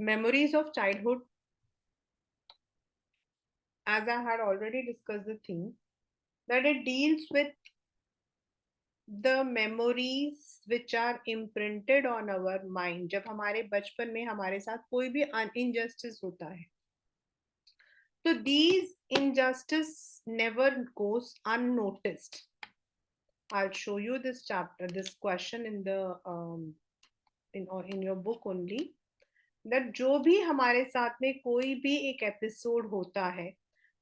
Memories of childhood, as I had already discussed the thing, that it deals with the memories which are imprinted on our mind. जब हमारे बचपन में हमारे साथ कोई भी injustice होता है, so these injustice never goes unnoticed. I'll show you this chapter, this question in the in your book only. That जो भी हमारे साथ में कोई भी एक एपिसोड होता है,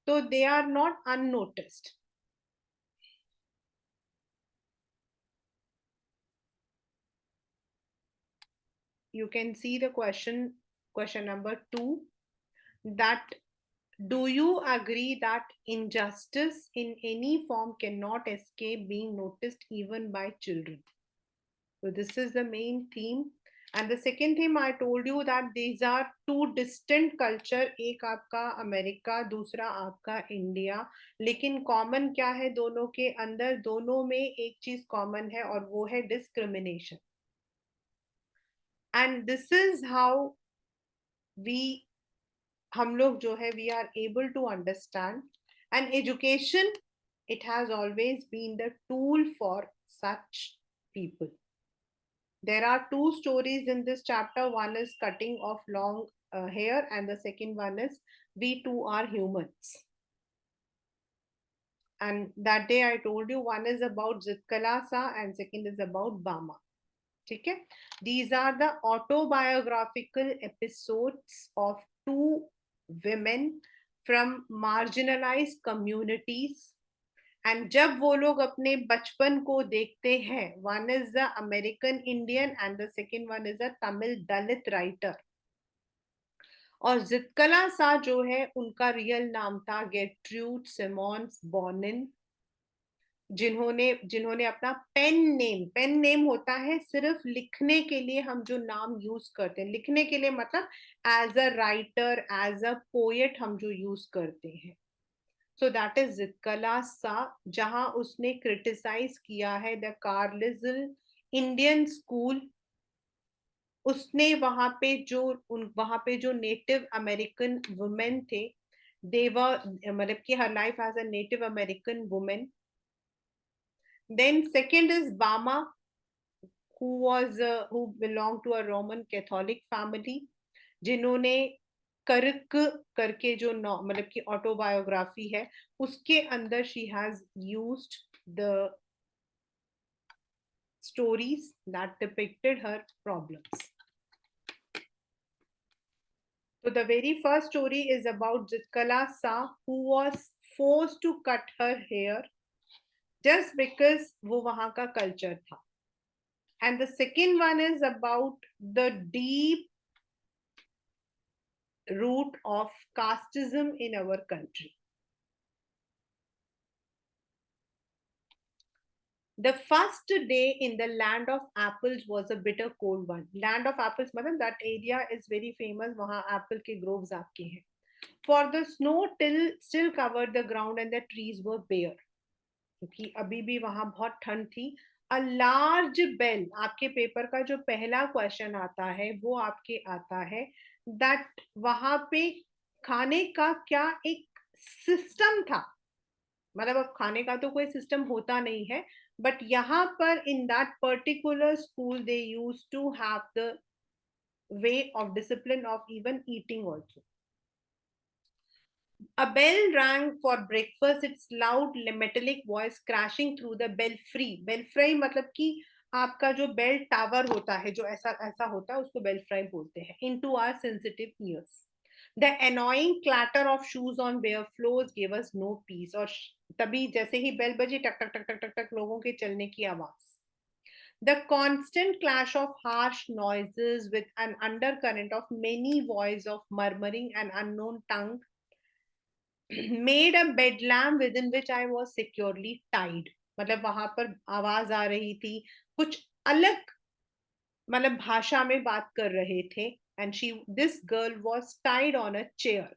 तो they are not unnoticed. You can see the question number 2, that do you agree that injustice in any form cannot escape being noticed even by children? So this is the main theme. And the second theme I told you that these are two distant culture, एक आपका America, दूसरा आपका India, लेकिन common क्या है दोनों के अंदर? दोनों में एक चीज कॉमन है और वो है discrimination. And this is how we हम लोग जो है we are able to understand. And education, it has always been the tool for such people. There are two stories in this chapter. One is cutting of long hair, and the second one is we too are humans. And that day I told you one is about Zitkala Sa and second is about Bama. Okay? These are the autobiographical episodes of two women from marginalized communities. And जब वो लोग अपने बचपन को देखते हैं, one is the American Indian and the second one is a Tamil Dalit writer. और जितकला सा जो है उनका रियल नाम था गेर्ट्रूड सिमोन्स बोनिन, जिन्होंने अपना पेन नेम होता है सिर्फ लिखने के लिए. हम जो नाम यूज करते हैं लिखने के लिए, मतलब as a writer, as a poet हम जो यूज करते हैं. सो दैट इज जितकला सा, जहां उसने क्रिटिसाइज किया है द कार्लिजल इंडियन स्कूल. उसने वहां पे जो नेटिव अमेरिकन वुमेन थे, देवर, मतलब कि her life as a native American women. Then second is Bama, who belonged to a Roman Catholic family, जिन्होंने कर्क करके जो मतलब की ऑटोबायोग्राफी है, उसके अंदर she has used the stories that depicted her problems. So the very first story is about Jitkala Sa, who was forced to cut her hair just because वो वहां का culture था. And the second one is about the deep root of casteism in our country. The first day in the land of apples was a bitter cold one. Land of apples मतलब that area is very famous. वहाँ apple के groves आपके हैं. For the snow still covered the ground and the trees were bare. क्योंकि अभी भी वहाँ बहुत ठंड थी. A large bell, आपके पेपर का जो पहला क्वेश्चन आता है वो आपके आता है that वहाँ पे खाने का क्या एक सिस्टम था. मतलब अब खाने का तो कोई सिस्टम होता नहीं है, बट यहाँ पर in that particular school they use to have the way of discipline of even eating also. A bell rang for breakfast, its loud metallic voice crashing through the belfry. Belfry मतलब कि आपका जो bell tower होता है, जो ऐसा ऐसा होता है, उसको बेलफ्राई बोलते हैं. Into our sensitive ears. The annoying clatter of shoes on bare floors gave us no peace. और तभी जैसे ही बेल बजी, टक टक टक टक टक टक लोगों के चलने की आवाज. The constant clash of harsh noises with an undercurrent of many voices of murmuring and unknown tongue made a bedlam within which I was securely tied. मतलब वहां पर आवाज आ रही थी, कुछ अलग मतलब भाषा में बात कर रहे थे. And this girl was tied on a chair.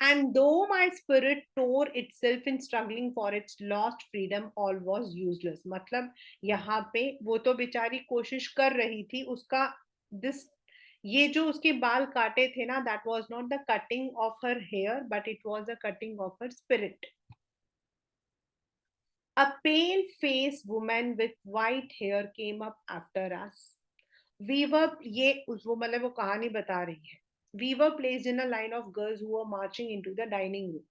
And though my spirit tore itself in struggling for its lost freedom, all was useless. मतलब यहाँ पे वो तो बेचारी कोशिश कर रही थी, उसका this ये जो उसके बाल काटे थे ना, that was not the cutting of her hair, but it was a cutting of her spirit. A pale faced woman with white hair came up after us. We were, ये उस वो मतलब वो कहानी बता रही है. We were placed in a line of girls who were marching into the dining room.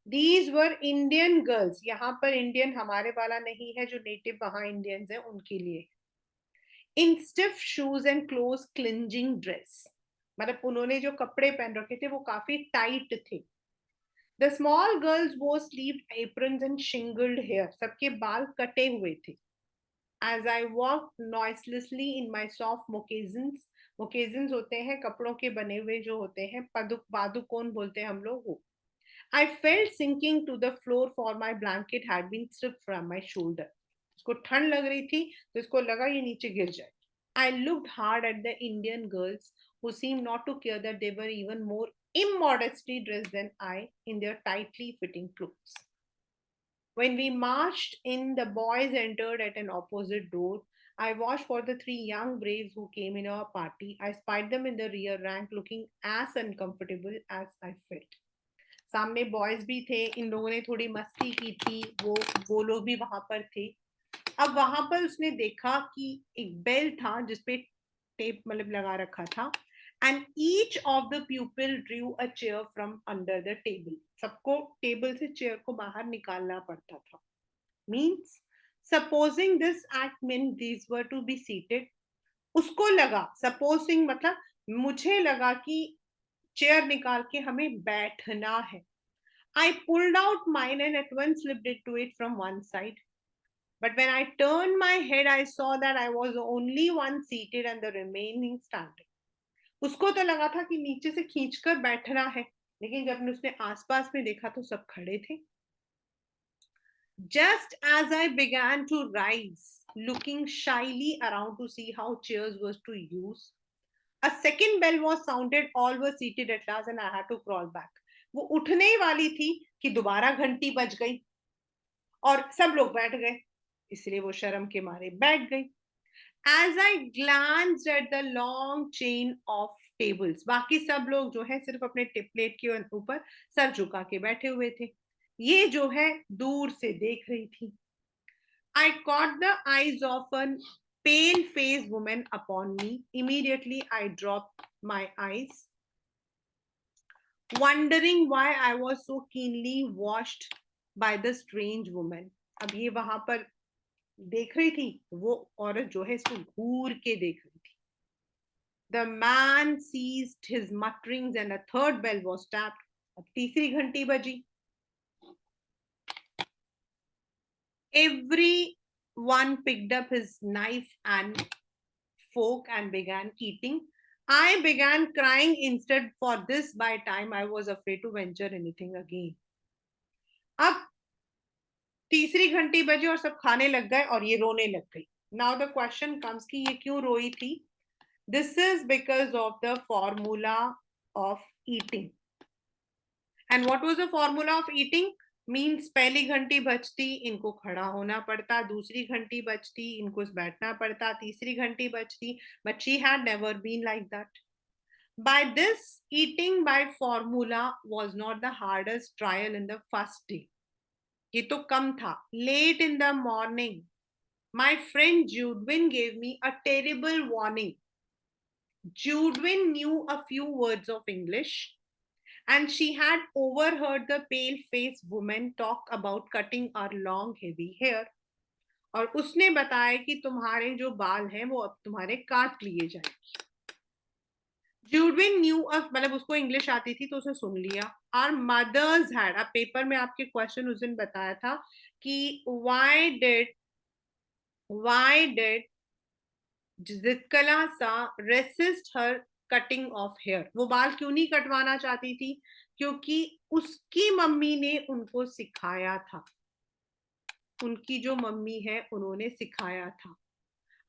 These were Indian girls. यहाँ पर इंडियन हमारे वाला नहीं है, जो नेटिव वहां इंडियंस हैं उनके लिए. In stiff shoes and close clinging dress. मतलब उन्होंने जो कपड़े पहन रखे थे वो काफी टाइट थे. The small girls wore sleeved aprons and shingled hair. सबके बाल कटे हुए थे. As I walked noiselessly in my soft moccasins. moccasins होते हैं कपड़ों के बने हुए जो होते हैं, पदुक बादुकोन बोलते हैं हम लोग वो. I felt sinking to the floor for my blanket had been stripped from my shoulder. इसको ठंड लग रही थी तो इसको लगा ये नीचे गिर जाए. I looked hard at the Indian girls who seemed not to care that they were even more immodestly dressed than I in their tightly fitting clothes. When we marched in, the boys entered at an opposite door. I watched for the three young braves who came in our party. I spied them in the rear rank looking as uncomfortable as I felt. सामने boys भी थे, इन लोगों ने थोड़ी मस्ती की थी, वो लोग भी वहां पर थे. अब वहां पर उसने देखा कि एक बेल था जिसपे टेप मतलब लगा रखा था. And each of the people drew a chair from under the table. सबको टेबल से चेयर को बाहर निकालना पड़ता था. Means supposing this act mean these were to be seated. उसको लगा, सपोजिंग मतलब मुझे लगा कि चेयर निकाल के हमें बैठना है. I pulled out mine and at once slipped into it from one side. But when I turned my head, I saw that I was the only one seated and the remaining standing. उसको तो लगा था कि नीचे से खींचकर बैठना है, लेकिन जब उसने आसपास में देखा तो सब खड़े थे. Just as I began to rise, looking shyly around to see how chairs was to use, a second bell was sounded. All were seated at last and I had to crawl back. वो उठने ही वाली थी कि दोबारा घंटी बज गई और सब लोग बैठ गए, इसलिए वो शर्म के मारे बैठ गई. As I glanced at the long chain of tables, बाकी सब लोग जो है सिर्फ अपने प्लेट के ऊपर सर झुका के बैठे हुए थे. ये जो है दूर से देख रही थी. I caught the eyes of a pale faced woman upon me. Immediately I dropped my eyes, wondering why I was so keenly watched by the strange woman. अब ये वहां पर देख रही थी, वो औरत जो है इसको घूर के देख रही थी. The man ceased his mutterings and a third bell was tapped. अब तीसरी घंटी बजी. Everyone picked up his knife and fork and began eating. I began crying instead, for this by time I was afraid to venture anything again. अब तीसरी घंटी बजी और सब खाने लग गए और ये रोने लग गई. नाउ द क्वेश्चन कम्स कि ये क्यों रोई थी. This is because of the formula of eating. And what was the formula of eating. Means पहली घंटी बजती इनको खड़ा होना पड़ता, दूसरी घंटी बजती इनको बैठना पड़ता, तीसरी घंटी बजती. But she had never been like that. By this, eating by formula was not the hardest trial in the first day. ये तो कम था. Late in the morning, my friend Judwin gave me a terrible warning. Judwin knew a few words of English and she had overheard the pale-faced woman talk about cutting our long heavy hair. और उसने बताया कि तुम्हारे जो बाल हैं वो अब तुम्हारे काट लिए जाएंगे. Judwin knew मतलब उसको इंग्लिश आती थी तो उसने सुन लिया. Our mothers had, अब पेपर में आपके क्वेश्चन उस दिन बताया था कि why did जितकला सा resist her cutting of hair. वो बाल क्यों नहीं कटवाना चाहती थी, क्योंकि उसकी मम्मी ने उनको सिखाया था. उनकी जो मम्मी है उन्होंने सिखाया था.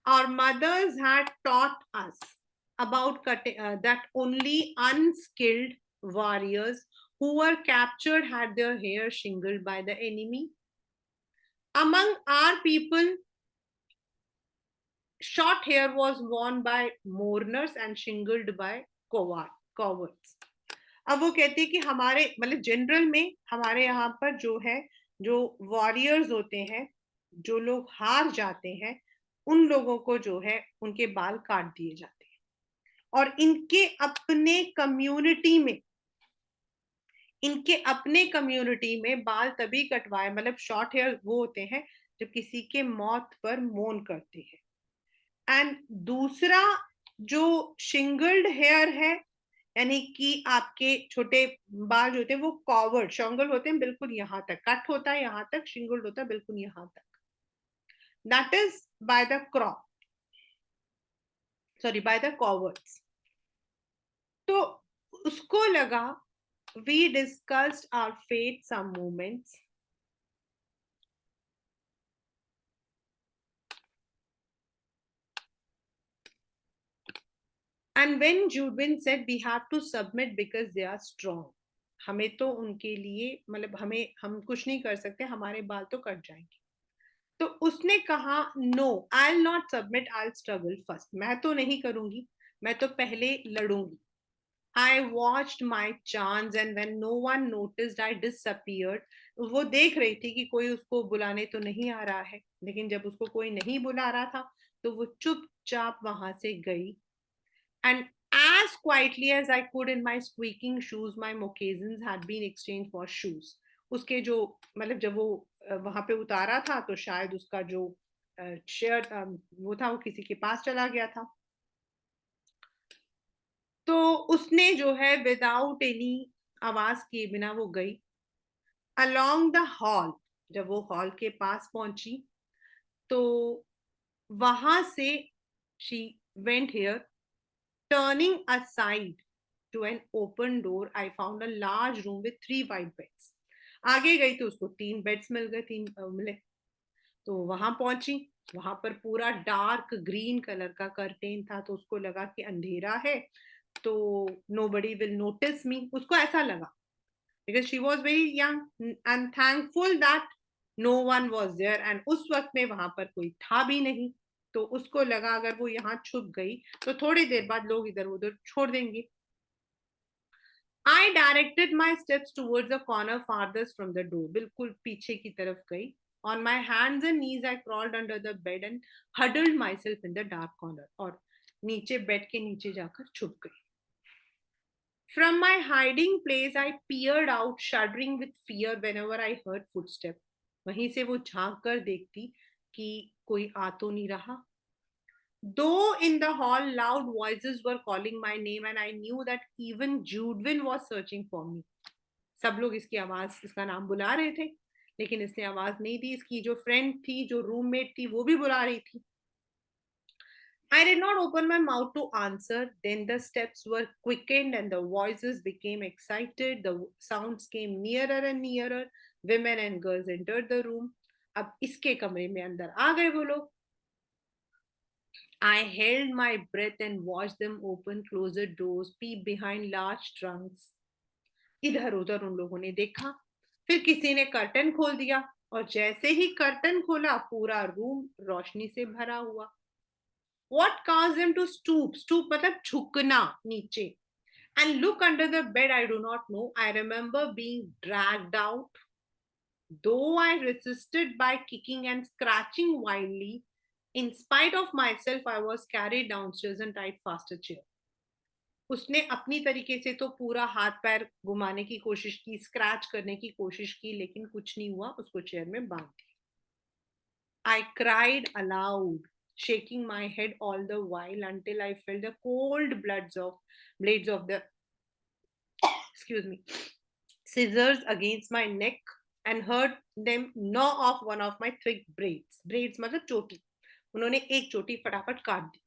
Our mothers had taught us about cutting, that only unskilled warriors who were captured had their hair shingled by the enemy. Among our people, short hair was worn by mourners and shingled by cowards. अब वो कहते हैं कि हमारे मतलब general में हमारे यहाँ पर जो है, जो वॉरियर्स होते हैं, जो लोग हार जाते हैं, उन लोगों को जो है उनके बाल काट दिए जाते हैं। और इनके अपने कम्युनिटी में बाल तभी कटवाए, मतलब शॉर्ट हेयर वो होते हैं जब किसी के मौत पर मौन करते हैं। एंड दूसरा जो शिंगल्ड हेयर है, यानी कि आपके छोटे बाल जो होते हैं वो कॉवर्ड शॉन्गल होते हैं, बिल्कुल यहाँ तक कट होता है, यहाँ तक शिंगल्ड होता है, बिल्कुल यहाँ तक। That is by the crop, sorry by the cowards. तो उसको लगा we discussed our fate some moments, and when Jubin said we have to submit because they are strong, हमें तो उनके लिए मतलब हम कुछ नहीं कर सकते, हमारे बाल तो कट जाएंगे। तो उसने कहा no, I will not submit, I will struggle first, मैं तो नहीं करूंगी, मैं तो पहले लड़ूंगी। I watched my chance and when no one noticed I disappeared. वो देख रही थी कि कोई उसको बुलाने तो नहीं आ रहा है, लेकिन जब उसको कोई नहीं बुला रहा था तो वो चुपचाप वहां से गई। And as quietly as I could in my squeaking shoes, my moccasins had been exchanged for shoes. उसके जो मतलब जब वो वहां पे उतारा था तो शायद उसका जो शर्ट वो था वो किसी के पास चला गया था। तो उसने जो है विदाउट एनी आवाज किए बिना वो गई अलोंग द हॉल। जब वो हॉल के पास पहुंची तो वहां से she went here, turning aside to an open door, I found a large room with 3 white beds. आगे गई तो उसको 3 बेड्स मिल गए, 3 मिले। तो वहां पहुंची, वहां पर पूरा डार्क ग्रीन कलर का कर्टेन था, तो उसको लगा कि अंधेरा है तो nobody will notice me, उसको ऐसा लगा, because she was very young and thankful that no one was there, and उस वक्त में वहां पर कोई था भी नहीं। तो उसको लगा अगर वो यहाँ छुप गई तो थोड़ी देर बाद लोग इधर उधर छोड़ देंगे। I directed my steps towards the corner farthest from the door, बिल्कुल पीछे की तरफ गई। On my hands and knees I crawled under the bed and huddled myself in the dark corner, और नीचे बेड के नीचे जाकर छुप गई। From my hiding place, I peered out, shuddering with fear whenever I heard footsteps. वहीं से वो झांक कर देखती कि कोई आ तो नहीं रहा। Though in the hall, loud voices were calling my name, and I knew that even Judwin was searching for me. सब लोग इसकी आवाज, इसका नाम बुला रहे थे, लेकिन इसने आवाज नहीं दी। इसकी जो फ्रेंड थी, जो रूममेट थी, वो भी बुला रही थी। I did not open my mouth to answer. Then the steps were quickened and the voices became excited. The sounds came nearer and nearer. Women and girls entered the room. अब इसके कमरे में अंदर आ गए वो लोग। I held my breath and watched them open closer doors, peep behind large trunks. इधर उधर उन लोगों ने देखा, फिर किसी ने कर्टन खोल दिया, और जैसे ही कर्टन खोला पूरा रूम रोशनी से भरा हुआ। What caused them to stoop? Stoop मतलब झुकना नीचे. And look under the bed, I do not know. I remember being dragged out. Though I resisted by kicking and scratching wildly, in spite of myself, I was carried downstairs and tied fast a chair. उसने अपनी तरीके से तो पूरा हाथ पैर घुमाने की कोशिश की, स्क्रैच करने की कोशिश की, लेकिन कुछ नहीं हुआ, उसको चेयर में बांध दिया। I cried aloud, shaking my head all the while until I felt the cold blades of the excuse me scissors against my neck and heard them gnaw off one of my thick braids. Braids मतलब चोटी, उन्होंने एक चोटी फटाफट काट दी।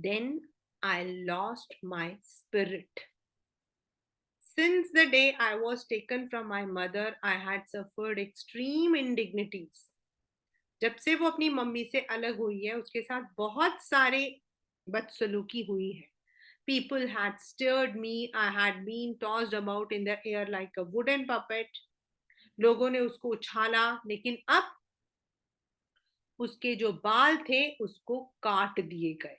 Then I lost my spirit. Since the day I was taken from my mother, I had suffered extreme indignities. जब से वो अपनी मम्मी से अलग हुई है, उसके साथ बहुत सारे बदसलूकी हुई है। People had stared me, I had been tossed about in the air like a wooden puppet. लोगों ने उसको उछाला, लेकिन अब उसके जो बाल थे उसको काट दिए गए।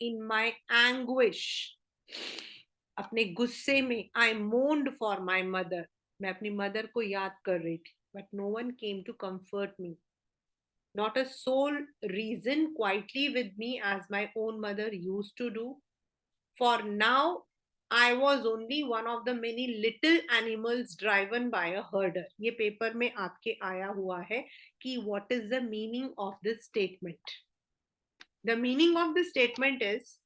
इन माई एंग्विश, अपने गुस्से में, I moaned for my mother, मैं अपनी मदर को याद कर रही थी, but no one came to comfort me, not a soul reason quietly with me as my own mother used to do. For now I was only one of the many little animals driven by a herder. ये paper में आपके आया हुआ है कि what is the meaning of this statement. The meaning of this statement is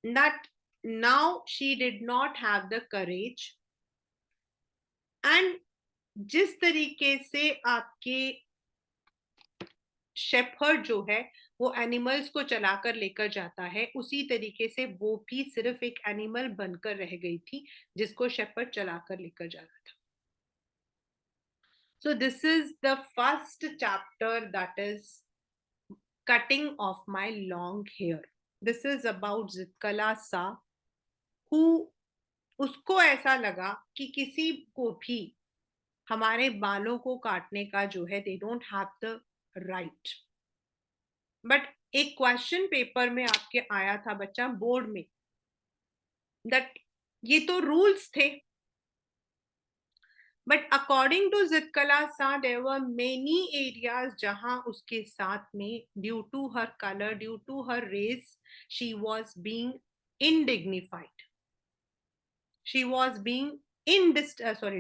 that now she did not have the courage, and जिस तरीके से आपके शेफर्ड जो है वो एनिमल्स को चलाकर लेकर जाता है, उसी तरीके से वो भी सिर्फ एक एनिमल बनकर रह गई थी जिसको शेफर्ड चलाकर लेकर जा रहा था. So this is the first chapter, that is cutting off my long hair. This is about Zitkala Sa, who उसको ऐसा लगा कि किसी को भी हमारे बालों को काटने का जो है they don't have the right. But एक क्वेश्चन पेपर में आपके आया था बच्चा, बोर्ड में, दैट ये तो रूल्स थे, बट अकॉर्डिंग टू जितकला सा देयर वर मेनी एरियाज जहां उसके साथ में due to her colour, due to her race, she was being indignified, she was being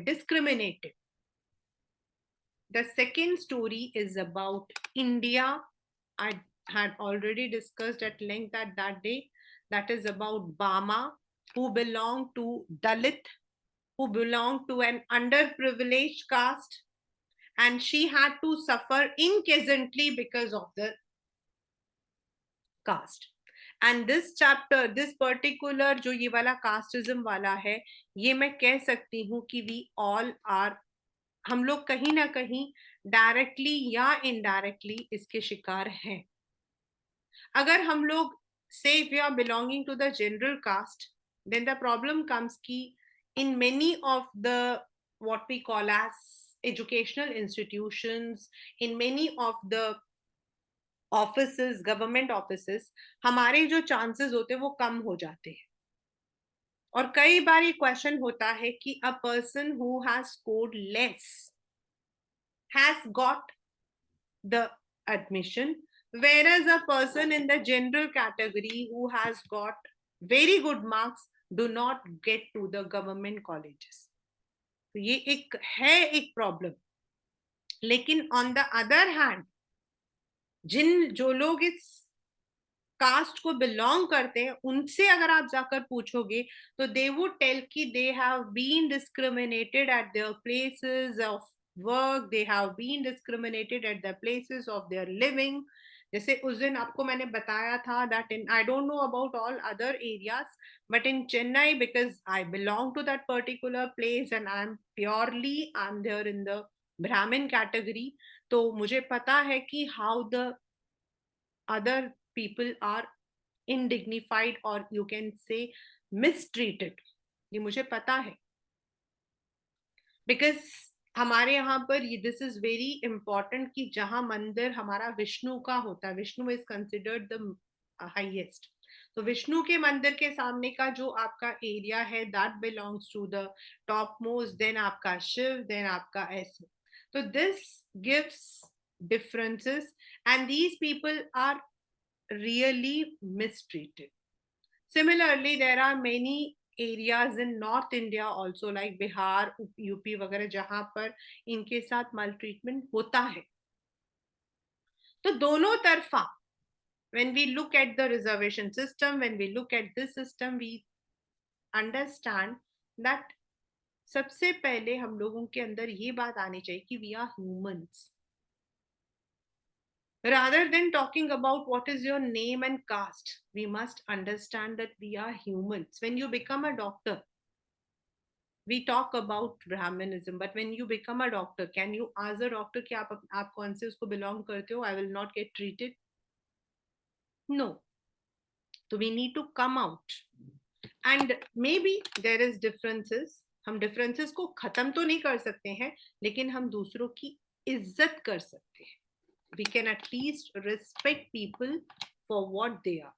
discriminated. The second story is about India. I had already discussed at length at that day. That is about Bama, who belonged to Dalit, who belonged to an underprivileged caste, and she had to suffer incessantly because of the caste. And this chapter, this particular जो ये वाला casteism वाला है, ये मैं कह सकती हूँ कि we all are, हम लोग कहीं ना कहीं डायरेक्टली या इनडायरेक्टली इसके शिकार हैं. अगर हम लोग say if we are belonging to the general caste, then the problem comes ki in many of the what we call as educational institutions, in many of the offices, government offices, हमारे जो chances होते हैं वो कम हो जाते हैं. और कई बार ये क्वेश्चन होता है कि a person who has scored less has got the admission, whereas a person in the general category who has got very good marks do not get to the government colleges. तो ये एक है एक problem. लेकिन on the other hand जो लोग इस cast को बिलोंग करते हैं उनसे अगर आप जाकर पूछोगे तो दे वुड टेल कि they have been discriminated at their places of work, they have been discriminated at the places of their living. जैसे उस दिन आपको मैंने बताया था that in, I don't know about all other areas, but in Chennai, because I belong to that particular place and I'm there in the Brahmin category, तो मुझे पता है कि how the other people are indignified or you can say mistreated. ये मुझे पता है because हमारे यहाँ पर दिस इज वेरी इंपॉर्टेंट कि जहां मंदिर हमारा विष्णु का होता है, Vishnu is considered the highest, तो विष्णु के मंदिर के सामने का जो आपका एरिया है that belongs to the top most, then आपका शिव, देन आपका ऐसे. तो this gives differences and these people are really mistreated. Similarly, there are many areas in North India also like Bihar, UP वगैरह जहां पर इनके साथ maltreatment होता है. तो दोनों तरफा when we look at the reservation system, when we look at this system, we understand that सबसे पहले हम लोगों के अंदर ये बात आनी चाहिए कि we are humans. Rather than talking about what is your name and caste, we must understand that we are humans. When you become a doctor, we talk about Brahminism, but when you become a doctor, can you ask a doctor कि आप कौन से उसको belong करते हो? I will not get treated. No. So we need to come out. And maybe there is differences. हम differences को खत्म तो नहीं कर सकते हैं, लेकिन हम दूसरों की इज्जत कर सकते हैं. We can at least respect people for what they are.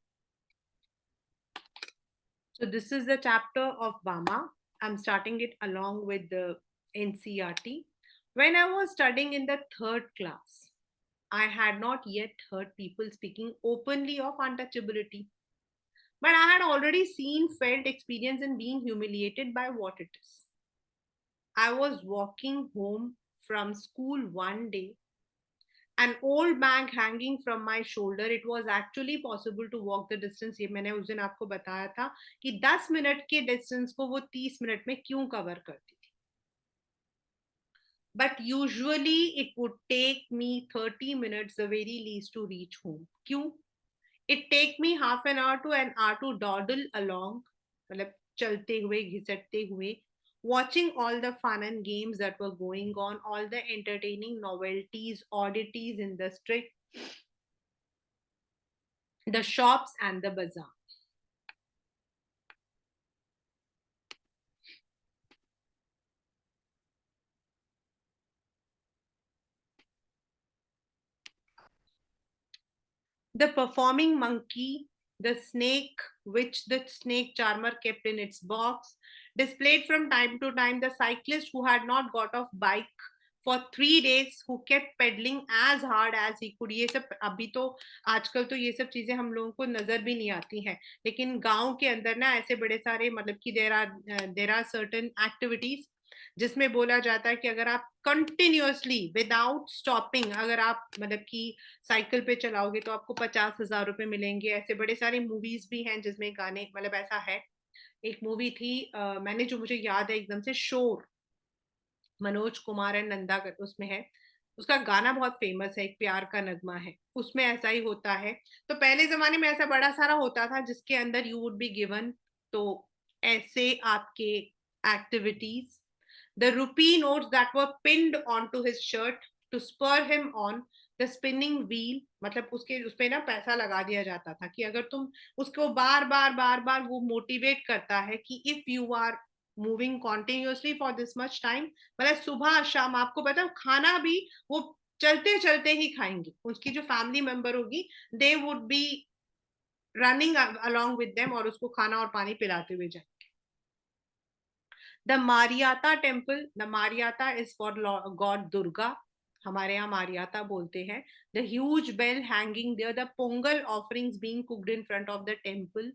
So this is the chapter of Bama. I'm starting it along with the NCRT. When I was studying in the 3rd class, I had not yet heard people speaking openly of untouchability. But I had already seen, felt, experienced in being humiliated by what it is. I was walking home from school one day, an old bag hanging from my shoulder. It was actually possible to walk the distance. ये मैंने उस दिन आपको बताया था कि 10 minute के distance को वो 30 मिनट में क्यों कवर करती थी. But usually it would take me 30 minutes the very least to reach home. क्यों? It take me half an hour to an hour to dawdle along, मतलब चलते हुए घिसटते हुए, watching all the fun and games that were going on, all the entertaining novelties, oddities in the street, the shops and the bazaar. The performing monkey, the snake which the snake charmer kept in its box, displayed from time to time the cyclist who had not got off bike for 3 days, who kept pedaling as hard as he could. ये सब अभी तो आजकल तो ये सब चीजें हम लोगों को नजर भी नहीं आती हैं, लेकिन गांव के अंदर ना ऐसे बड़े सारे मतलब कि देर आर सर्टेन एक्टिविटीज जिसमें बोला जाता है कि अगर आप कंटिन्यूअसली विदाउट स्टॉपिंग अगर आप मतलब कि साइकिल पे चलाओगे तो आपको 50,000 रुपए मिलेंगे. ऐसे बड़े सारे मूवीज भी हैं जिसमें गाने मतलब ऐसा है. एक मूवी थी मैंने जो मुझे याद है एकदम से, शोर, मनोज कुमार एंड नंदा कर उसमें है. उसका गाना बहुत फेमस है, एक प्यार का नगमा है, उसमें ऐसा ही होता है. तो पहले जमाने में ऐसा बड़ा सारा होता था जिसके अंदर यू वुड बी गिवन तो ऐसे आपके activities. The rupee notes that were pinned on to his shirt to spur him on the spinning wheel, मतलब उसके उस पे ना पैसा लगा दिया जाता था कि अगर तुम उसको बार बार बार बार वो मोटिवेट करता है कि if you are moving continuously for this much time, मतलब सुबह शाम, आपको पता है खाना भी वो चलते चलते ही खाएंगे. उसकी जो फैमिली मेंबर होगी they would be running along with them और उसको खाना और पानी पिलाते हुए जाएंगे. The Mariyata temple, the Mariyata is for god Durga, हमारे यहाँ मारियाता बोलते हैं. The huge bell hanging there, the Pongal offerings being cooked in front of the temple,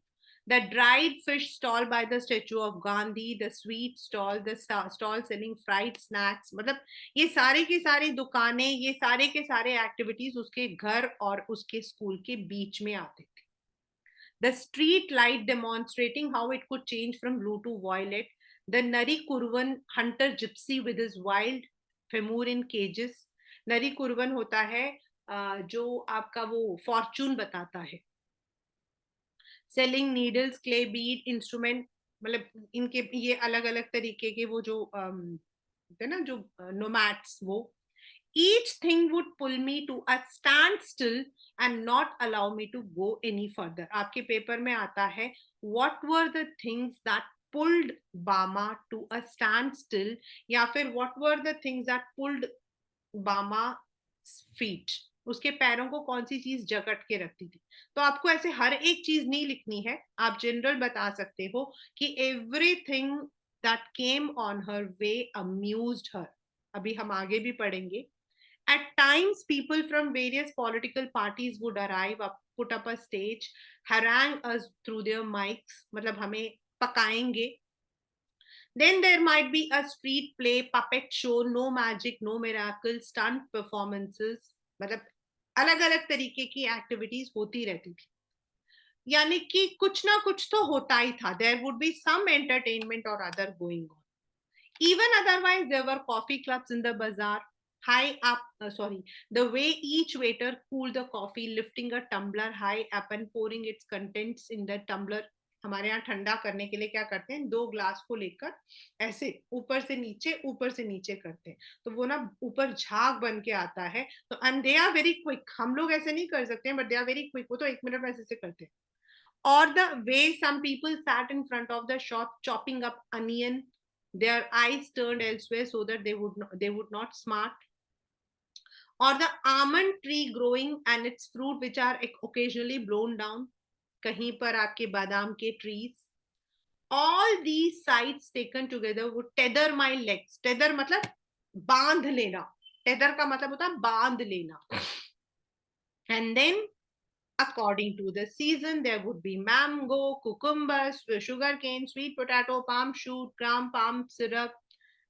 the dried fish stall by the statue of Gandhi, the sweet stall, the stall selling fried snacks. मतलब ये सारे की सारी दुकानें, ये सारे के सारे एक्टिविटीज उसके घर और उसके स्कूल के बीच में आते थे. The street light demonstrating how it could change from blue to violet. The Nari Kurvan hunter gypsy with his wild femur in cages. नरी कुरवन होता है जो आपका वो फॉर्चून बताता है. Selling needles, clay Beed, instrument, मतलब इनके ये अलग अलग तरीके के वो जो है ना जो नोमैट्स, वो each thing would pull me to a standstill and not allow me to go any further. आपके पेपर में आता है what were the things that pulled Bama to a standstill, या फिर what were the things that pulled Bama's feet, उसके पैरों को कौन सी चीज जकड़ के रखती थी. तो आपको ऐसे हर एक चीज नहीं लिखनी है, आप जनरल बता सकते हो कि everything that came on her way amused her. अभी हम आगे भी पढ़ेंगे. At times, people from various political parties would arrive, put up a stage, harangue us through their mics, मतलब हमें पकाएंगे. Then there might be a street play, puppet show, no magic, no miracle, stunt performances, मतलब अलग अलग तरीके की activities होती रहती थी. यानी कि कुछ ना कुछ तो होता ही था. There would be some entertainment or other going on. Even otherwise, there were coffee clubs in the bazaar. High up, the way each waiter cooled the coffee, lifting a tumbler high up and pouring its contents in the tumbler. हमारे यहाँ ठंडा करने के लिए क्या करते हैं, 2 glass को लेकर ऐसे ऊपर से नीचे करते हैं, तो वो ना ऊपर झाग बन के आता है. तो and they are very quick. हम लोग ऐसे नहीं कर सकते but they are very quick. वो तो 1 मिनट में ऐसे करते हैं. Or the way some people sat in front of the shop chopping up onion, their eyes turned elsewhere so that they would not smart. or the almond tree growing and its fruit which are occasionally blown down, कहीं पर आपके बादाम के trees, all these sights taken together would tether my legs. Tether मतलब बांध लेना, tether का मतलब होता है बांध लेना. And then according to the season, there would be mango, cucumbers, sugarcane, sweet potato, palm shoot, palm syrup,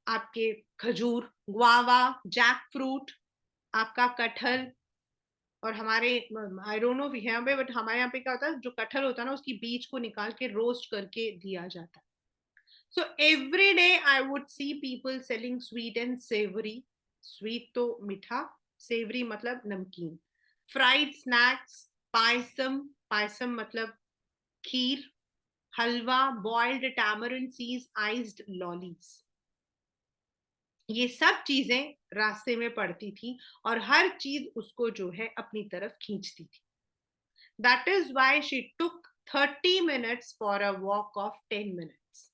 आपके खजूर, guava, jackfruit, आपका कटहल, और हमारे आई डोंट नो यहाँ पे, बट हमारे यहाँ पे क्या होता है, जो कटहल होता है ना उसकी बीज को निकाल के रोस्ट करके दिया जाता है. So every day I would see people selling sweet and savory. Sweet तो मीठा, savory मतलब नमकीन. Fried snacks, पायसम, पायसम मतलब खीर, हलवा, boiled tamarind seeds, iced lollies. ये सब चीजें रास्ते में पड़ती थी और हर चीज उसको जो है अपनी तरफ खींचती थी. That is why she took 30 minutes for a walk of 10 minutes.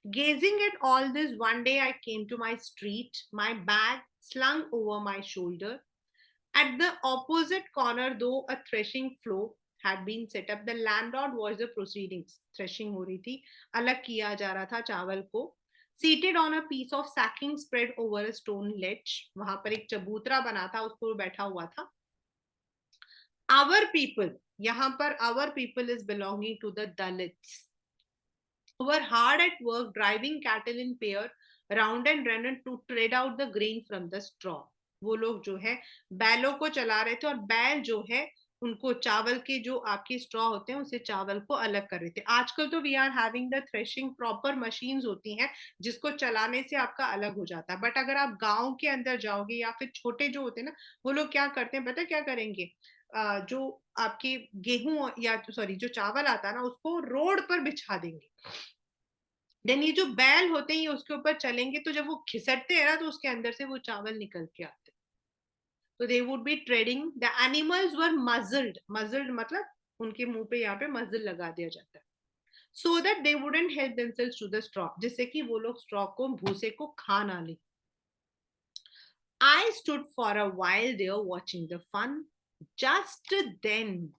Gazing at all this, one day I came to my street, my bag slung over my shoulder. At the opposite corner, though a threshing floor had been set up, the landlord watched the proceedings. Threshing हो रही थी, अलग किया जा रहा था चावल को. Seated on a piece of sacking spread over a stone ledge, वहां पर एक चबूतरा बना था, उस पर बैठा हुआ था. Our people, यहाँ पर our people is belonging to the Dalits, were hard at work driving cattle in pair round and round to tread out the grain from the straw. वो लोग जो है बैलों को चला रहे थे और बैल जो है उनको चावल के जो आपके स्ट्रॉ होते हैं उससे चावल को अलग कर रहे थे. आजकल तो we are having the threshing, proper machines होती हैं जिसको चलाने से आपका अलग हो जाता है. बट अगर आप गांव के अंदर जाओगे या फिर छोटे जो होते हैं ना, वो लोग क्या करते हैं पता है क्या करेंगे, जो आपके गेहूं या सॉरी जो चावल आता है ना उसको रोड पर बिछा देंगे. देन ये जो बैल होते हैं ये उसके ऊपर चलेंगे, तो जब वो खिसटते हैं ना तो उसके अंदर से वो चावल निकल के आते हैं. तो they would be trading. The animals were muzzled, muzzled मतलब उनके मुंह पे यहाँ पे मजल लगा दिया जाता है, so that they wouldn't help themselves to the straw, जिससे कि वो लोग स्ट्रॉ को, भूसे को खा ना ले. I stood for a while there watching the fun. Just then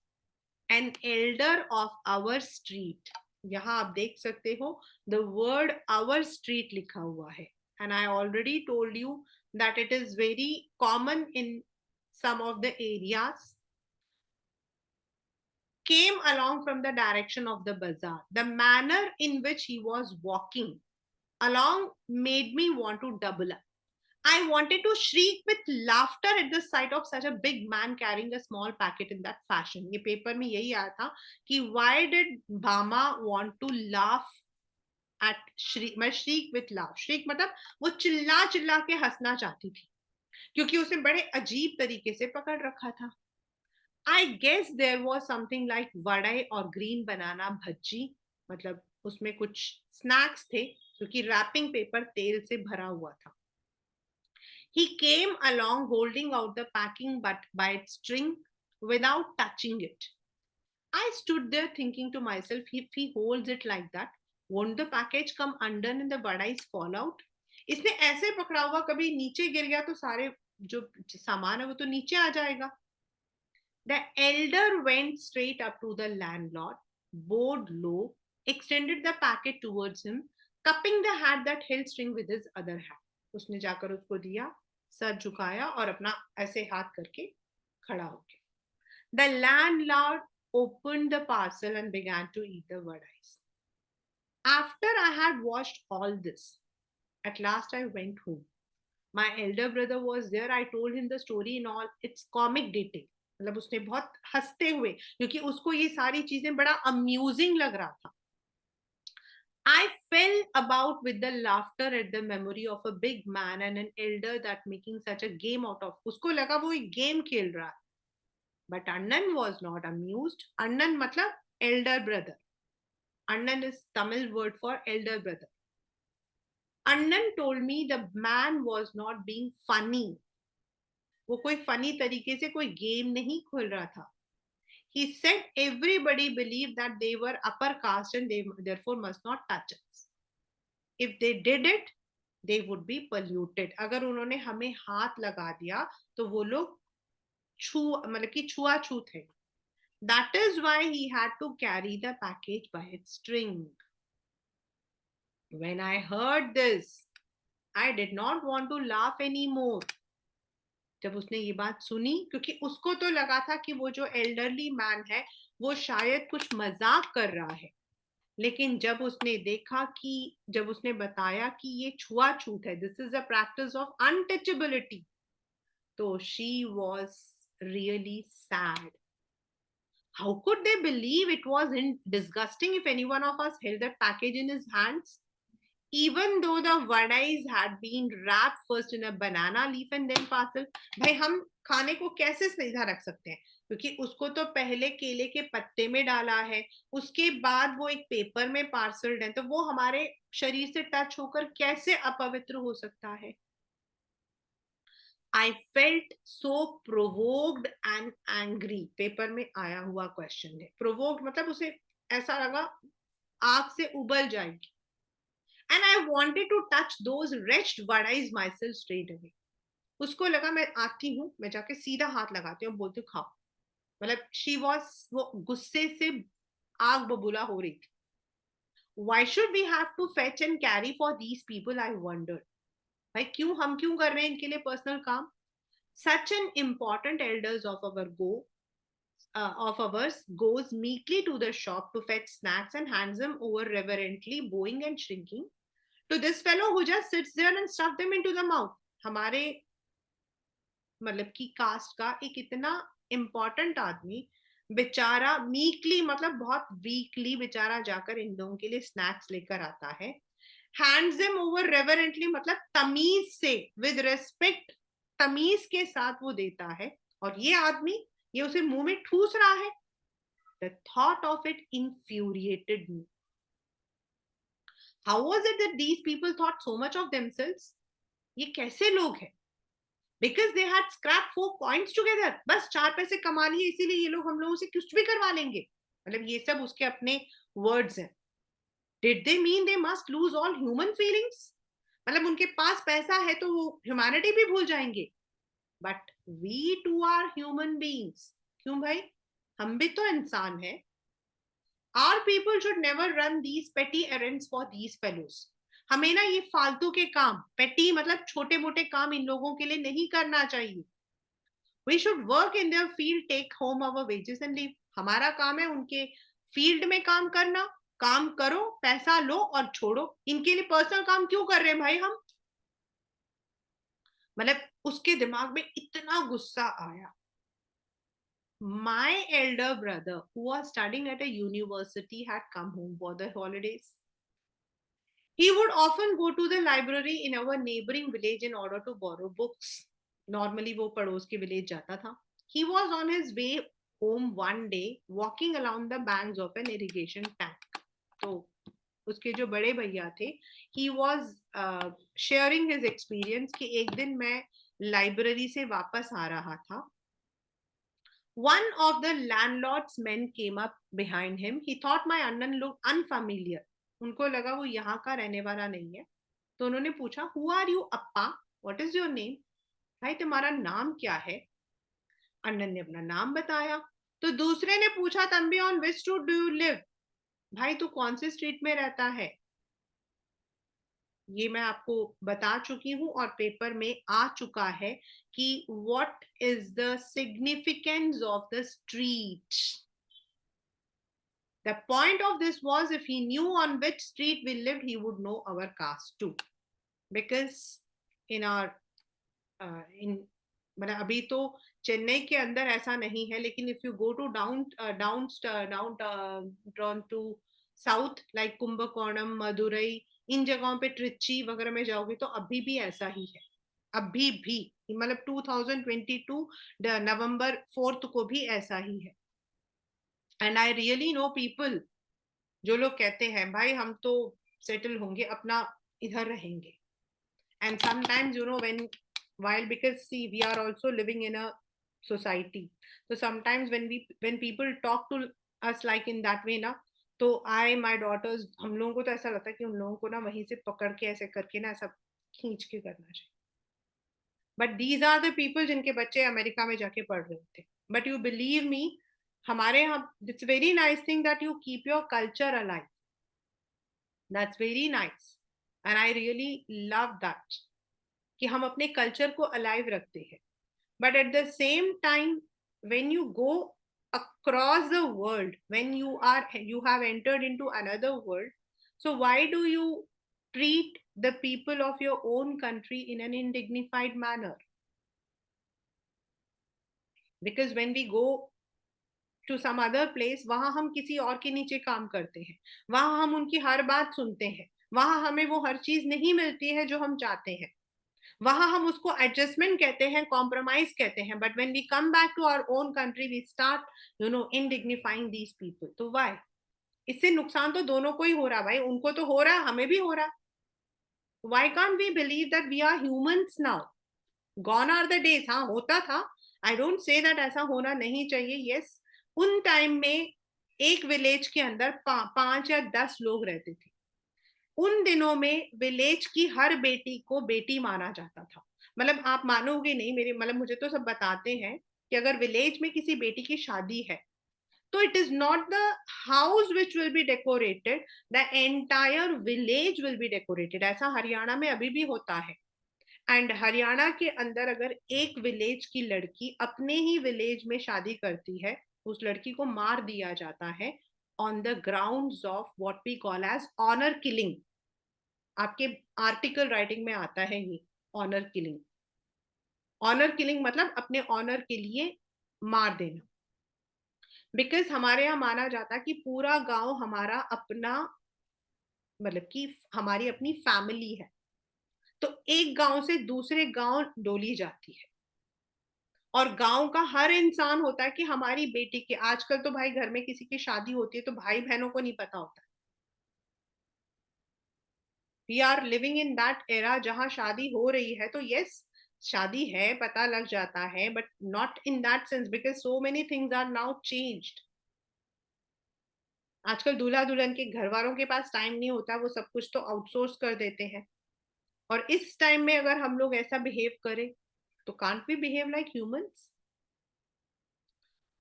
an elder of our street, यहाँ आप देख सकते हो the word our street लिखा हुआ है, and I already told you that it is very common in some of the areas, came along from the direction of the bazaar. The manner in which he was walking along made me want to double up. I wanted to shriek with laughter at the sight of such a big man carrying a small packet in that fashion. ये paper में यही आया था कि why did Bhama want to laugh at shriek, मैं shriek with laugh, shriek मतलब वो चिल्ला चिल्ला के हंसना चाहती थी क्योंकि उसने बड़े अजीब तरीके से पकड़ रखा था. I guess there was something like वड़े और green banana भज्जी, मतलब उसमें कुछ स्नैक्स थे क्योंकि रैपिंग पेपर तेल से भरा हुआ था. He came along holding out the packing but by its string without touching it. I stood there thinking to myself, if he holds it like that, won't the package come undone and the badais fall out? इसने ऐसे पकड़ा हुआ, कभी नीचे गिर गया तो सारे जो सामान है वो तो नीचे आ जाएगा. The elder went straight up to the landlord, bowed low, extended the packet towards him, cupping the hat that held string with his other hand. उसने जाकर उसको दिया, सर झुकाया और अपना ऐसे हाथ करके खड़ा हो गया. The landlord opened the parcel and began to eat the vadais. After I had watched all this, at last I went home. My elder brother was there. I told him the story in all its comic detail. मतलब उसने बहुत हंसते हुए, क्योंकि उसको ये सारी चीजें बड़ा अम्यूजिंग लग रहा था. I fell about with the laughter at the memory of a big man and an elder that making such a game out of. उसको लगा वो एक गेम खेल रहा है. But Annan was not amused. Annan मतलब elder brother. Annan is Tamil word for elder brother. Annan told me the man was not being funny. वो कोई फनी तरीके से कोई गेम नहीं खोल रहा था. He said everybody believed that they were upper caste and they therefore must not touch us. If they did it, they would be polluted. अगर उन्होंने हमें हाथ लगा दिया तो वो लोग मतलब कि छुआछूत है. That is why he had to carry the package by its string. When I heard this, I did not want to laugh anymore. जब उसने ये बात सुनी, क्योंकि उसको तो लगा था कि वो जो एल्डरली मैन है वो शायद कुछ मजाक कर रहा है, लेकिन जब उसने देखा कि जब उसने बताया कि ये छुआछूत है, this is a practice of untouchability, तो she was really sad. How could they believe it was disgusting if any one of us held that package in his hands? Even though the vadais had been wrapped first in a banana leaf and then parcel. भाई हम खाने को कैसे सीधा रख सकते हैं, क्योंकि उसको तो पहले केले के पत्ते में डाला है, उसके बाद वो एक पेपर में पार्सल्ड है, तो वो हमारे शरीर से टच होकर कैसे अपवित्र हो सकता है. I felt so provoked and angry. Paper में आया हुआ क्वेश्चन है. Provoked मतलब उसे ऐसा लगा आग से उबल जाएगी. And I wanted to touch those wretched vadais myself straight away. उसको लगा मैं आती हूँ, मैं जाके सीधा हाथ लगाती हूँ, बोलती हूँ खाओ. मतलब she was, वो गुस्से से आग बबूला हो रही थी. Why should we have to fetch and carry for these people, I wondered. भाई हम क्यों कर रहे हैं इनके लिए पर्सनल काम. Such an important elders of ours goes meekly to the shop to fetch snacks and hands them over reverently, bowing and shrinking, to this fellow who just sits there and stuff them into the mouth. हमारे मतलब की cast का एक इतना important आदमी बेचारा मीकली मतलब बहुत वीकली बेचारा जाकर इन लोगों के लिए स्नैक्स लेकर आता है. हैंड्स देम ओवर रेवरेंटली मतलब तमीज से, विद रेस्पेक्ट, तमीज के साथ वो देता है, और ये आदमी ये उसे मुंह में ठूस रहा है. The thought of it infuriated me. How was it that these people thought so much of themselves? ये कैसे लोग हैं? Because they had scrapped 4 coins together. बस 4 पैसे कमा लिए, इसीलिए ये लोग हम लोगों से कुछ भी करवा लेंगे. मतलब ये सब उसके अपने वर्ड्स हैं. Did they mean they must lose all human feelings? मतलब उनके पास पैसा है तो वो ह्यूमैनिटी भी भूल जाएंगे. But we too are human beings. क्यों भाई, हम भी तो इंसान हैं. Our people should never run these petty errands for these fellows. हमें ना ये फालतू के काम, पेटी मतलब छोटे मोटे काम इन लोगों के लिए नहीं करना चाहिए. We should work in their field, take home our wages and leave. हमारा काम है उनके फील्ड में काम करना. काम करो, पैसा लो और छोड़ो. इनके लिए पर्सनल काम क्यों कर रहे हैं भाई हम. मतलब उसके दिमाग में इतना गुस्सा आया. My elder brother, who was studying at a university, had come home for the holidays. He would often go to the library in our neighboring village in order to borrow books. Normally वो पड़ोस के village जाता था. He was on his way home one day, walking along the banks of an irrigation tank. तो उसके जो बड़े भैया थे, he was sharing his experience कि एक दिन मैं लाइब्रेरी से वापस आ रहा था. One of the landlord's men came up behind him. He thought my Annan looked unfamiliar. उनको लगा वो यहाँ का रहने वाला नहीं है, तो उन्होंने पूछा, Who are you, Appa? What is your name? भाई तुम्हारा नाम क्या है? अन्नन ने अपना नाम बताया. तो दूसरे ने पूछा, तंबी, on which street do you live? भाई तू कौन से स्ट्रीट में रहता है? ये मैं आपको बता चुकी हूँ और पेपर में आ चुका है कि what is the significance of the street. The point of this was if he knew on which street we lived, he would know our caste too. Because in our मतलब अभी तो चेन्नई के अंदर ऐसा नहीं है, लेकिन if you go to down to south like Kumbakonam, Madurai, इन जगहों पे ट्रिची वगैरह में जाओगे तो अभी भी ऐसा ही है. अभी भी मतलब 2022 नवंबर 4 को भी ऐसा ही है. And I really know people जो लोग कहते हैं भाई हम तो सेटल होंगे, अपना इधर रहेंगे. And sometimes while because see we are also living in a society, so sometimes when people talk to us like in that way ना, तो my daughters, हम लोगों को तो ऐसा लगता है कि उन लोगों को ना वहीं से पकड़ के ऐसे करके ना ऐसा खींच के करना चाहिए। But these are the people जिनके बच्चे अमेरिका में जाके पढ़ रहे थे। बट यू बिलीव मी, हमारे यहाँ it's very nice thing that you keep your culture alive, that's very nice and I really love that कि हम अपने कल्चर को अलाइव रखते हैं। But at the same time when you go across the world, when you have entered into another world, so why do you treat the people of your own country in an indignified manner? Because when we go to some other place, वहां हम किसी और के नीचे काम करते हैं, वहां हम उनकी हर बात सुनते हैं, वहां हमें वो हर चीज नहीं मिलती है जो हम चाहते हैं, वहां हम उसको एडजस्टमेंट कहते हैं, कॉम्प्रोमाइज कहते हैं। But when we come back to our own country we start indignifying these people. तो व्हाई? इससे नुकसान तो दोनों को ही हो रहा भाई, उनको तो हो रहा, हमें भी हो रहा। Why can't we believe that we are humans now? Gone are the days. हाँ होता था, आई डोंट से दैट ऐसा होना नहीं चाहिए। यस, उन टाइम में एक विलेज के अंदर 5 या 10 लोग रहते थे। उन दिनों में विलेज की हर बेटी को बेटी माना जाता था। मतलब आप मानोगे नहीं, मेरे मतलब मुझे तो सब बताते हैं कि अगर विलेज में किसी बेटी की शादी है तो it is not the house which will be decorated, the entire village will be decorated. ऐसा हरियाणा में अभी भी होता है। एंड हरियाणा के अंदर अगर एक विलेज की लड़की अपने ही विलेज में शादी करती है, उस लड़की को मार दिया जाता है on the grounds of what we call as honour killing. आपके आर्टिकल राइटिंग में आता है ये ऑनर किलिंग। ऑनर किलिंग मतलब अपने ऑनर के लिए मार देना। बिकॉज हमारे यहाँ माना जाता कि पूरा गांव हमारा अपना, मतलब कि हमारी अपनी फैमिली है, तो एक गांव से दूसरे गांव डोली जाती है और गांव का हर इंसान होता है कि हमारी बेटी के, आजकल तो भाई घर में किसी की शादी होती है तो भाई बहनों को नहीं पता होता। We are living in that era जहां शादी हो रही है तो यस, शादी है पता लग जाता है, but not in that sense because so many things are now changed. आजकल दूल्हा दुल्हन के घर वालों के पास टाइम नहीं होता, वो सब कुछ तो आउटसोर्स कर देते हैं। और इस टाइम में अगर हम लोग ऐसा बिहेव करें तो can't we behave like humans?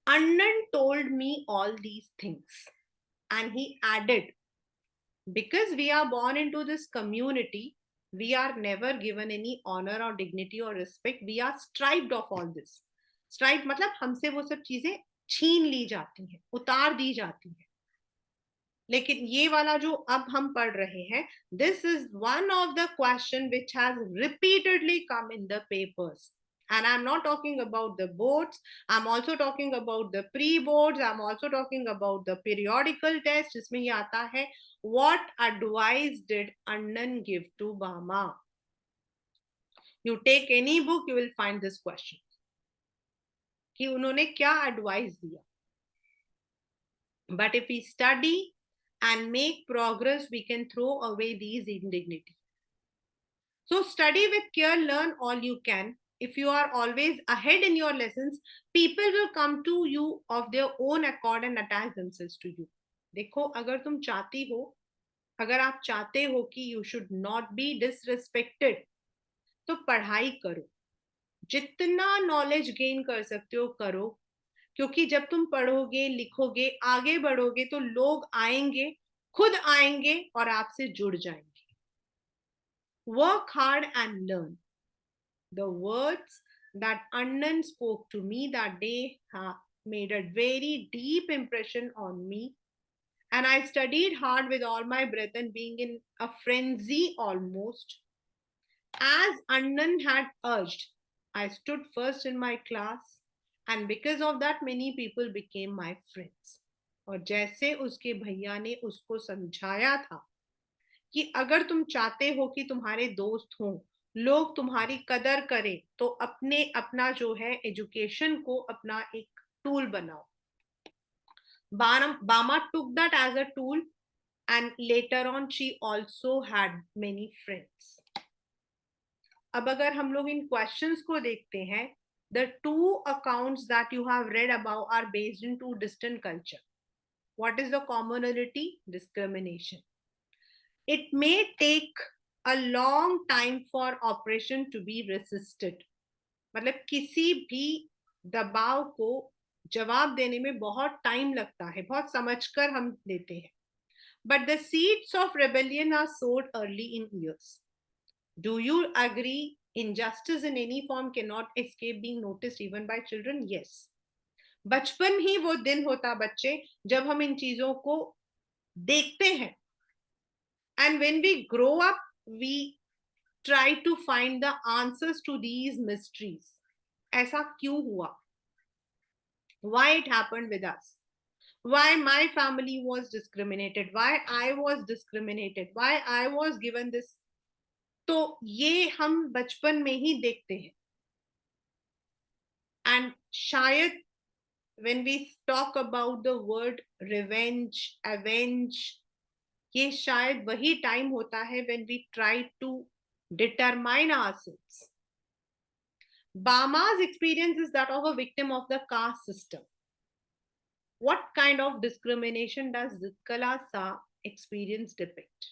Annan told me all these things and he added, because we are born into this community, we are never given any honor or dignity or respect. We are stripped of all this. Stripped मतलब हमसे वो सब चीजें छीन ली जाती हैं, उतार दी जाती हैं। लेकिन ये वाला जो अब हम पढ़ रहे हैं, this is one of the question which has repeatedly come in the papers. And I'm not talking about the boards, I'm also talking about the pre-boards, I'm also talking about the periodical test जिसमें ये आता है, what advice did Annan give to Bama? You take any book, you will find this question कि उन्होंने क्या advice दिया। But if we study and make progress, we can throw away these indignity. So study with care, learn all you can. If you are always ahead in your lessons, people will come to you of their own accord and attach themselves to you. देखो, अगर तुम चाहती हो, अगर आप चाहते हो कि you should not be disrespected, तो पढ़ाई करो, जितना नॉलेज गेन कर सकते हो करो। क्योंकि जब तुम पढ़ोगे लिखोगे आगे बढ़ोगे तो लोग आएंगे, खुद आएंगे और आपसे जुड़ जाएंगे। Work hard and learn. The words that Annan spoke to me that day made a very deep impression on me, and I studied hard with all my breath and being in a frenzy almost. As Annan had urged, I stood first in my class, and because of that many people became my friends. और जैसे उसके भैया ने उसको समझाया था कि अगर तुम चाहते हो कि तुम्हारे दोस्त हों, लोग तुम्हारी कदर करें, तो अपने अपना जो है एजुकेशन को अपना एक टूल बनाओ। Bama took that as a tool and later on she also had many friends. अब अगर हम लोग इन क्वेश्चंस को देखते हैं, the two accounts that you have read above are based in two distant culture. What is the commonality? Discrimination. It may take a long time for oppression to be resisted. मतलब किसी भी दबाव को जवाब देने में बहुत टाइम लगता है, बहुत समझकर हम देते हैं. But the seeds of rebellion are sowed early in years. Do you agree? Injustice in any form cannot escape being noticed even by children. Yes. बचपन ही वो दिन होता बच्चे जब हम इन चीजों को देखते हैं. And when we grow up, we try to find the answers to these mysteries. ऐसा क्यों हुआ? Why it happened with us? Why my family was discriminated? Why I was discriminated? Why I was given this? तो ये हम बचपन में ही देखते हैं. And शायद when we talk about the word revenge, avenge, ये शायद वही टाइम होता है when we try to determine ourselves. Bama's experience is that of a victim of the caste system. What kind of discrimination does Zitkala Sa experience depict?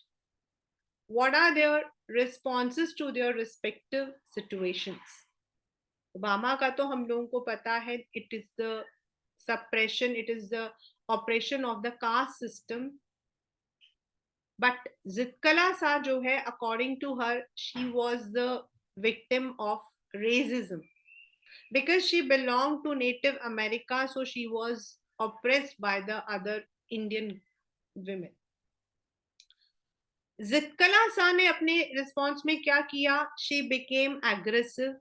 What are their responses to their respective situations? बामा का तो हम लोगों को पता है, it is the suppression, it is the oppression of the caste system. But Zitkala Sa जो है, according to her, she was the victim of racism because she belonged to Native America, so she was oppressed by the other Indian women. Zitkala Sa ने अपने response में क्या किया? She became aggressive.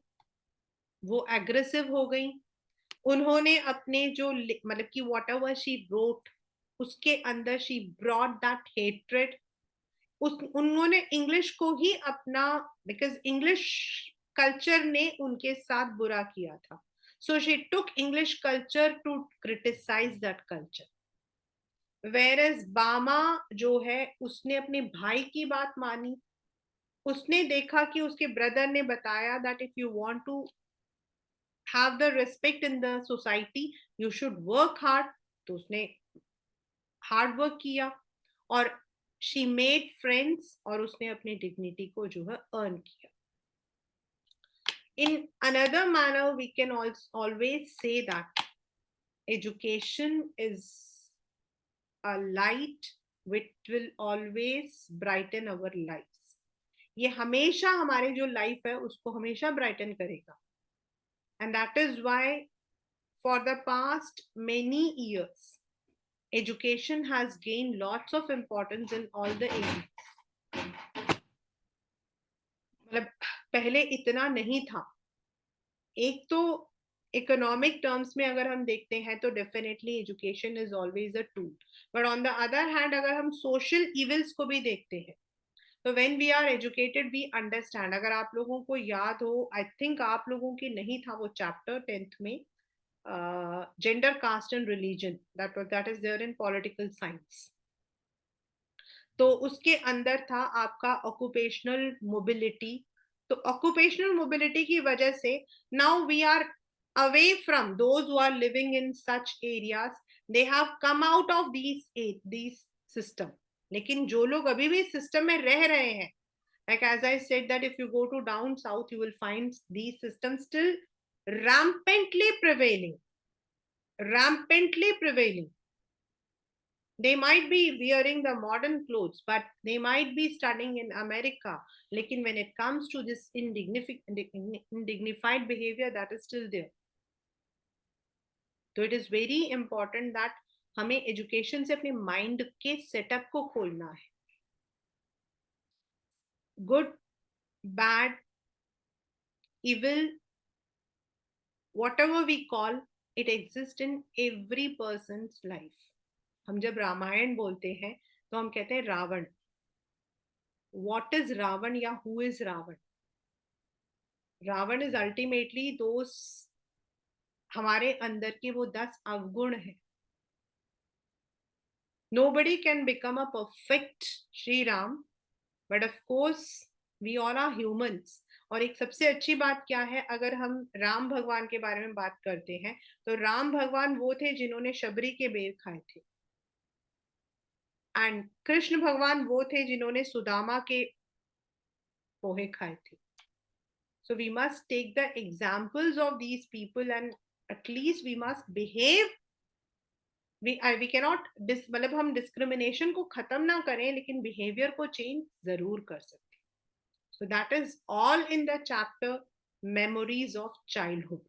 वो aggressive हो गई. उन्होंने अपने जो मतलब कि whatever she wrote, उसके अंदर she brought that hatred. उन्होंने इंग्लिश को ही अपना, बिकॉज इंग्लिश कल्चर ने उनके साथ बुरा किया था, so she took English culture to criticise that culture. Whereas Bama जो है, उसने अपने भाई की बात मानी. उसने देखा कि उसके ब्रदर ने बताया that if you want to have the respect in the society you should work hard. तो उसने हार्ड वर्क किया और she made friends और उसने अपनी dignity को जो है earn किया. In another manner, we can always say that education is a light which will always brighten our lives. ये हमेशा हमारे जो life है उसको हमेशा brighten करेगा. And that is why for the past many years education has gained lots of importance in all the areas. मतलब पहले इतना नहीं था. एक तो इकोनॉमिक टर्म्स में अगर हम देखते हैं तो definitely education is always a tool, but on the other hand अगर हम सोशल इविल्स को भी देखते हैं तो when we are educated we understand. अगर आप लोगों को याद हो, आई थिंक आप लोगों की नहीं था वो चैप्टर 10th में, gender caste and religion, that is there in political science. तो उसके अंदर था आपका ऑक्यूपेशनल मोबिलिटी. तो ऑक्यूपेशनल मोबिलिटी की वजह से now we are away from those who are living in such areas. They have come out of these system. लेकिन जो लोग अभी भी सिस्टम में रह रहे हैं, like as I said that if you go to down south you will find these systems still rampantly prevailing. They might be wearing the modern clothes, but they might be studying in America. Lekin when it comes to this indignified behavior, that is still there. So it is very important that हमें education से अपने mind के setup को खोलना है. Good, bad, evil, whatever we call, it exists in every person's life. हम जब रामायण बोलते हैं तो हम कहते हैं रावण. What is रावण या who is Ravan? Ravan is ultimately those हमारे अंदर के वो 10 अवगुण हैं. Nobody can become a perfect Shri Ram, but of course we all are humans. और एक सबसे अच्छी बात क्या है, अगर हम राम भगवान के बारे में बात करते हैं तो राम भगवान वो थे जिन्होंने शबरी के बेर खाए थे. एंड कृष्ण भगवान वो थे जिन्होंने सुदामा के पोहे खाए थे. So we must take the examples of these people and at least we must behave. We cannot मतलब हम discrimination को खत्म ना करें लेकिन behavior को change जरूर कर सकते हैं. So that is all in the chapter Memories of Childhood.